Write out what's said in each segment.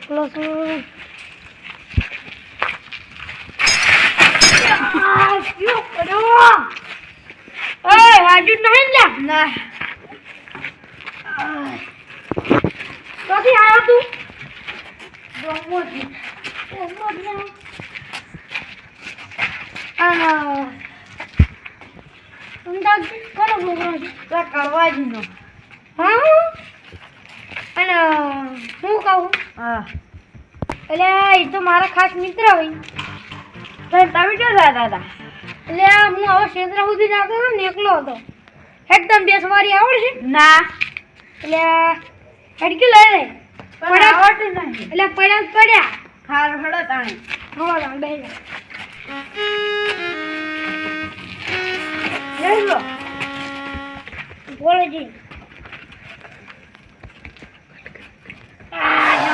એકલો છું. ક્યો કર્યો? ઓય આજુ નહીં લે. ના. ક્યાંથી આવ્યો તું? કરવાજીનો. હા અને હું કહું હા એટલે એ તો મારા ખાસ મિત્ર હોય. તમે ક્યાં જતા હતા? એટલે હું હવે ક્ષેત્ર સુધી જતો હતો ને એકલો હતો. એકદમ બેસવારી આવડશે? ના એટલે અડકી લઈ લે પણ આવડતું નહીં. એટલે પડ્યા જ પડ્યા. હાર હળો તાણી થોડો દાણ બેસી જા. જઈ લો. બોલો જી.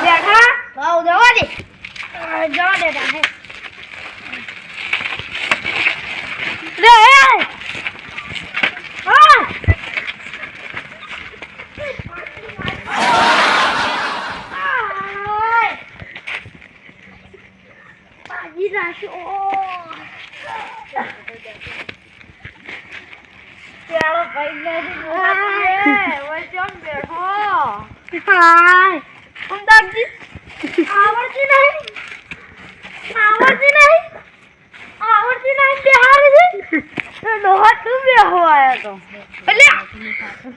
બેઠા ભાવ જવા દે. જવા દે હે રે હા પાજી રાશો ચાલો ભાઈ ને વચન બેઠો. હાય અમદાજી આવડતી નહીં બિહાર છે ડોહા તું બેહો આયો તો. એટલે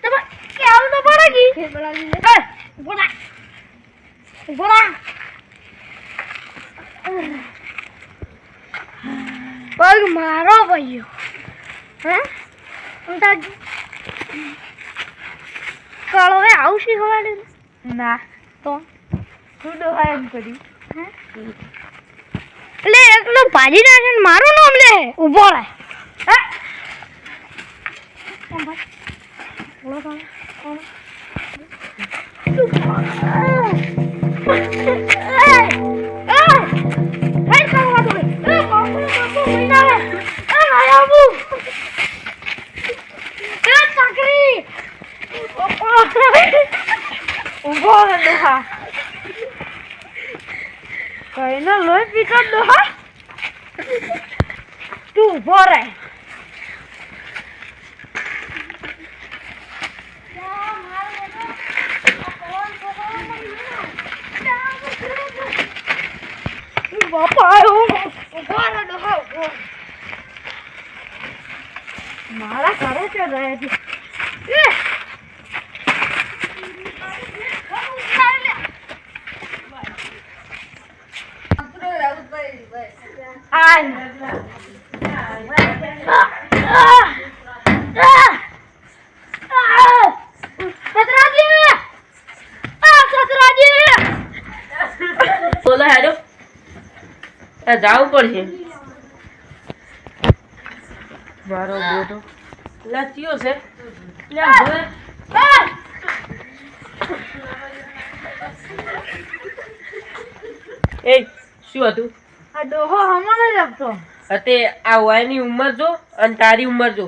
તમે કેવું તો પડે કી બોલા બોલા પગ મારો ભાઈઓ હે અમદાજી કાળો હે આવું શીખવાડે ના તો તું ડોહા એમ કર્યું. એટલે એકલો ભાજી નાખે ને મારું નામ લે ઊભો રહે હે કોણ ભાઈ બોલો કોણ ઊભો રહે ડોહા. કઈ ના લોહી પીતો ડોહા. તું ઊભો રહે. બાપા આવ્યો ઊભો રહે ડોહા ઊભો. મારા ઘરે છે રહે છે. બોલો હેડો જવું પડશે. મારો બેટો લાચ્યો છે. એ શું હતું? આ ડોહો હમણાં જ આપતો. તે આ વાયની ઉંમર જો અને તારી ઉંમર જો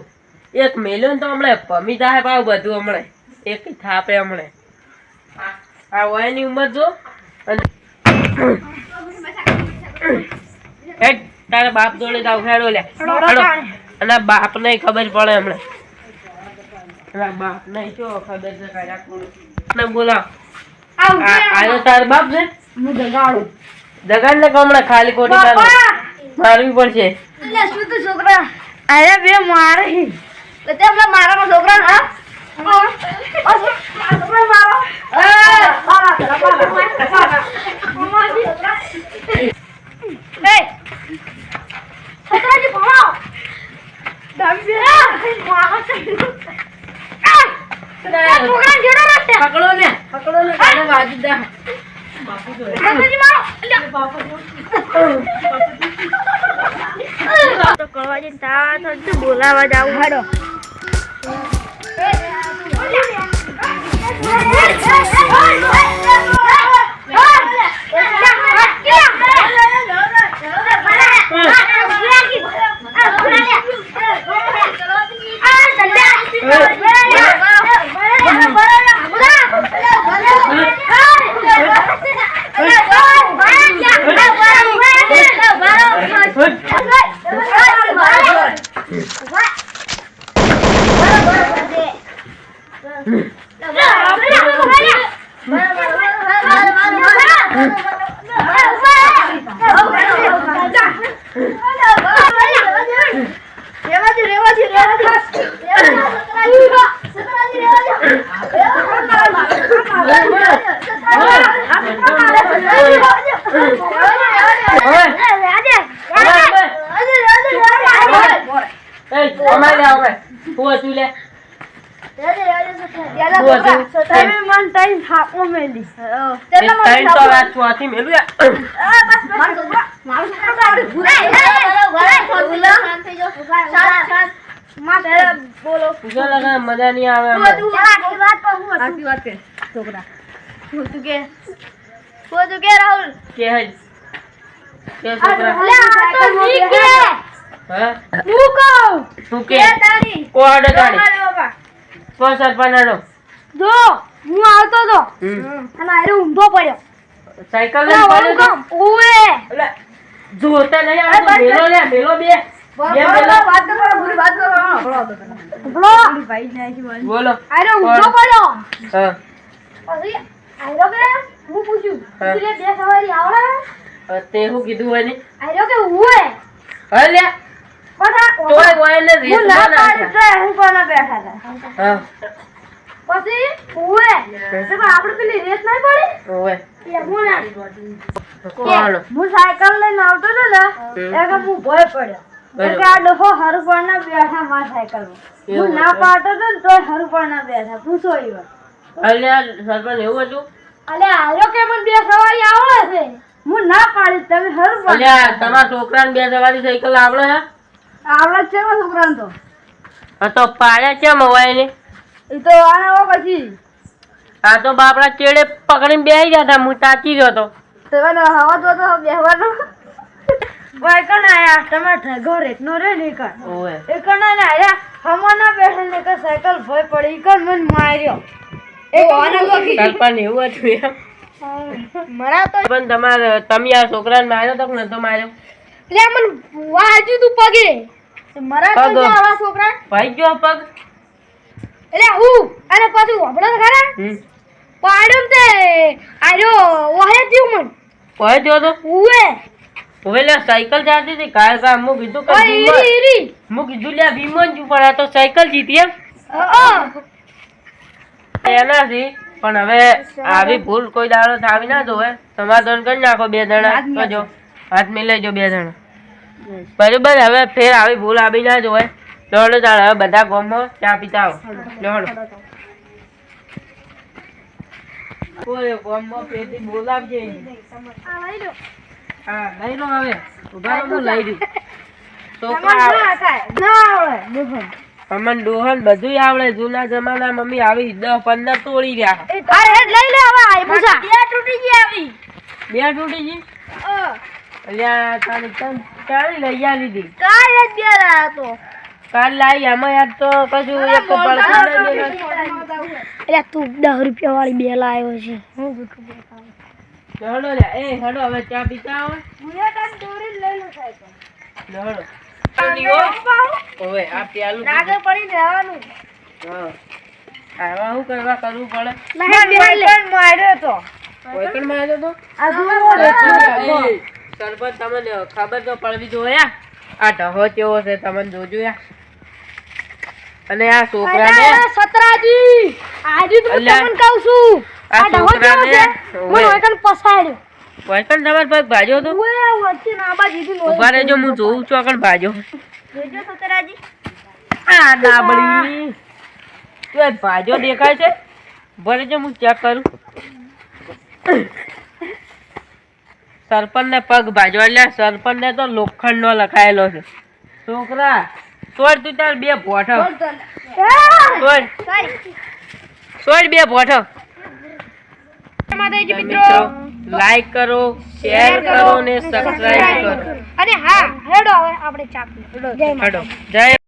એક મેલ્યો ને તો હમણાં ભમી જાય પાવ બધું હમણાં એક થાપે હમણાં. આ વાયની ઉંમર જો અને હેડ તારા બાપ જોડે જાવ હેડો લે હેડો. અને બાપ ને ખબર પડે હમણાં. બાપ ને શું ખબર છે કાયા કોણ ને બોલા આયો તાર બાપ છે. હું જગાડું. જગાડ ને હમણાં ખાલી ખોટી તારે મારવી પડશે. એટલે શું તું છોકરા અરે બે મારે તે હમણાં મારા છોકરા હા પકડો ને તને વાજી દે. તો કરવા જઈને તા તો બોલાવા જાવ હાડો તમે મન ટાઈમ થાપો મેલી મજા નહીં આવે કે હજ કે છોકરા હા તું કે કોડ તારી કો સરપનાનો જો હું આવતો તો અને આરે ઊંધો પડ્યો સાયકલ લઈને પડ્યો તો? ઓએ એટલે જોતા નહીં આવતો મેલો લે મેલો બે બોલો આરે ઊંધો પડ્યો હા પછી આયરો કે હું પૂછ્યું હા. એટલે બે સવારી આવડે તે શું કીધું હોય ને આયરો કે ઉએ હલે પછી તોય હોય ને હું ના પાડી તો હું કોના બેઠા હતા હા પછી ઉએ તો આપણે પેલી રેસ નહીં પડી ઓય એ હું ના કોણ હું સાયકલ લઈને આવતો હતો ને એટલે હું ભય પડ્યો એટલે આ ડોહો હરુપણના બેઠા માં સાયકલમાં હું ના પાડતો હતો ને તોય હરુપણના બેઠા પૂછો એવા હલે સરપંચ એવું હતું અલે આયરો કે મને બે સવારી આવડે છે હું ના પાડી તમે હરુપણ અલ્યા તમારા છોકરાને બે સવારી સાયકલ આવડે હે આવડે છે ને છોકરાને તો હા તો પાડ્યા કેમ હોય ને એ તો આના પછી આ તો બાપડા ચેડે પકડીને બેસી ગયા હતા હું તાકી ગયો તો તમે હવા તો બેહવાનો કોઈ કણ આયા તમારે ઘર એકનો રે ને કણ ઓય એ કણ ને આયા હમણાં બેઠે ને કે સાયકલ ભય પડી ઈ કણ મને માર્યો એ સરપંચ એવું હતું એમ મરા તો પણ તમારે તમે આ છોકરાને માર્યો તો કે નતો માર્યો લે મને વાજ્યું તું પગે મરા પગ. તો આવા છોકરા ભાઈ ગયો પગ એટલે હું અને પછી વબડો ખરા પાડ્યો ને તે આર્યો ઓહે જીવ મન કોઈ ગયો તો ઉએ હવે લે સાયકલ ચાલતી હતી કાલ કા હું કીધું કે ઓય ઈરી ઈરી હું કીધું લે વિમન જ પણ આ તો સાયકલ જીતી એમ એનાથી પણ હવે આવી ભૂલ કોઈ દાડો થાવી ના જોવે સમાધાન કરી નાખો બે જણા તો જો હાથ મિલાઈજો બે જણા બરાબર હવે ફેર આવી ભૂલ આવી ના જોવે દોડો તાણ હવે બધા ગામમાં ચા પીતા આવો દોડો કોઈ ગામમાં ફેરથી બોલાવજે હા લઈ લો હવે ઉભા રહો હું લઈ દઉં છોકરા અમન ડોહન બધું આવડે જૂના જમાના મમ્મી આવી 10-15 તોડી રહ્યા અરે લઈ લે હવે આઈ પૂછા બે તૂટી ગઈ આવી બે તૂટી ગઈ અલ્યા તારી તન ચાલી લઈ આ લીધી કાય જ બે રહ્યા તો કાલ લાઈ આમાં યાદ તો કશું એક પડખું નહીં દેખાતું. એટલે તું 10 રૂપિયા વાળી બે લાવ્યો છે હું હેડો લે એ હેડો હવે ચા પીતા આવો મુયા કાન દોરી લઈ લો સાયકલ હેડો ઓવે આ પ્યાલું નાગે પડી રહેવાનું હા આવા શું કરવા કરવું પડે પણ માર્યો તો કોઈ પણ માર્યો તો આ જુઓ એ, સરપંચ તમને ખબર તો પડવી જોઈએ આ ઢહો કેવો છે તમને જોજો યાર અને આ છોકરાને સતરાજી આજે તો અલ્યા. તમને કહું છું આ આ ઢહો કેવો છે છોકરાને મને ઓયકન પસાડ્યો કોઈ પણ તમાર પગ ભાજો તો ઓએ વચ્ચે નાબા દીધું ઉભા રહેજો હું જોઉં છું આગળ ભાજો જોજો સતરાજી આ ડાબડી તું એ ભાજો દેખાય છે ઉભા રહેજો હું ચેક કરું સરપંચ ને પગ ભાજો એટલે સરપંચ ને તો લોખંડ નો લખાયેલો છે છોકરા તોડ તું તાર બે ભોઠો તોડ બે ભોઠો માતાજી મિત્રો મિત્રો લાઈક કરો શેર કરો ને સબસ્ક્રાઇબ કરો અને હા હેડો હવે આપણે ચા પીએ. જય માતા. હેડો જય